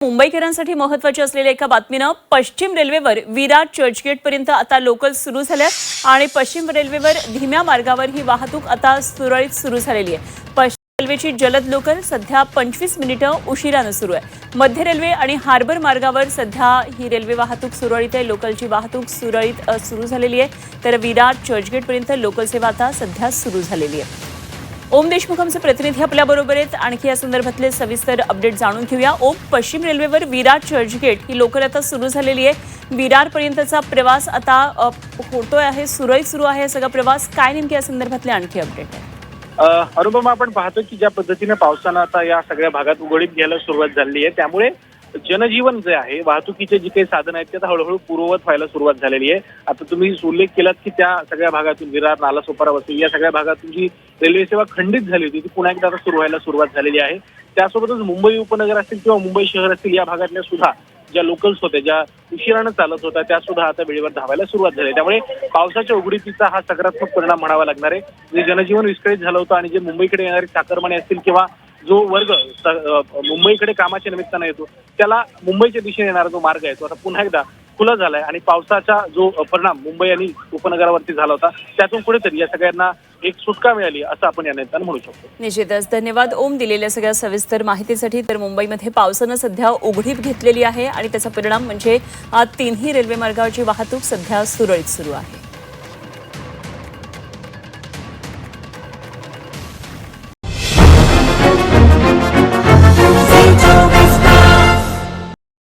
मुंबईकरांसाठी महत्त्वाची असलेल्या एका बातमीनं पश्चिम रेल्वेवर विरार चर्चगेट पर्यंत आता लोकल सुरू झाल्या आणि पश्चिम रेल्वेवर धीम्या मार्गावर ही वाहतूक आता सुरळीत सुरू झालेली आहे। पश्चिम रेल्वेची जलद लोकल सध्या 25 मिनिटं उशिरानं सुरू आहे। मध्य रेल्वे आणि हार्बर मार्गावर सध्या ही रेल्वे वाहतूक सुरळीत आहे। लोकलची वाहतूक सुरळीत सुरू झालेली आहे, तर विरार चर्चगेट पर्यंत लोकल सेवा आता सध्या सुरू झालेली आहे। ओम देशमुख आमचे प्रतिनिधी आपल्याबरोबर आहेत, आणखी या संदर्भातले सविस्तर अपडेट जाणून घेऊया। ओम, पश्चिम रेल्वेवर विरार चर्चगेट ही लोकल आता सुरू झालेली आहे। विरारपर्यंतचा प्रवास आता होतोय आहे, सुरळीत सुरू आहे सगळा प्रवास। काय नेमके या संदर्भातले आणखी अपडेट आहे? अनुपमा, आपण पाहतो की ज्या पद्धतीने पावसानं आता या सगळ्या भागात उघडीप घ्यायला सुरुवात झाली आहे, त्यामुळे जनजीवन जे आहे, वाहतुकीचे जे काही साधन आहेत ते आता हळूहळू पूर्ववत व्हायला सुरुवात झालेली आहे। आता तुम्ही उल्लेख केलात की त्या सगळ्या भागातून विरार, नालासोपारा, वसई या सगळ्या भागातून जी रेल्वे सेवा खंडित झाली होती ती पुन्हा एकदा आता सुरू व्हायला सुरुवात झालेली आहे। त्यासोबतच मुंबई उपनगर असतील किंवा मुंबई शहर असतील, या भागातल्या सुद्धा ज्या लोकल्स होत्या, ज्या उशिरानं चालत होत्या, त्या सुद्धा आता वेळेवर धावायला सुरुवात झाली। त्यामुळे पावसाच्या उघडीपीचा हा सकारात्मक परिणाम म्हणावा लागणार आहे। जे जनजीवन विस्कळीत झालं होतं आणि जे मुंबईकडे येणारे चाकरमाने असतील किंवा जो वर्ग मुंबईकडे कामाच्या निमित्तानं येतो, त्याला मुंबईच्या दिशेने येणारा जो मार्ग आहे तो आता पुन्हा एकदा खुला झालाय आणि पावसाचा जो परिणाम मुंबई आणि उपनगरावरती झाला होता त्यातून कुठेतरी या सगळ्यांना एक सुटका मिळाली असं आपण या निमित्तानं म्हणू शकतो। निश्चितच धन्यवाद ओम दिलेल्या सगळ्या सविस्तर माहितीसाठी। तर मुंबईमध्ये पावसानं सध्या उघडीप घेतलेली आहे आणि त्याचा परिणाम म्हणजे तिन्ही रेल्वे मार्गावरची वाहतूक सध्या सुरळीत सुरू आहे।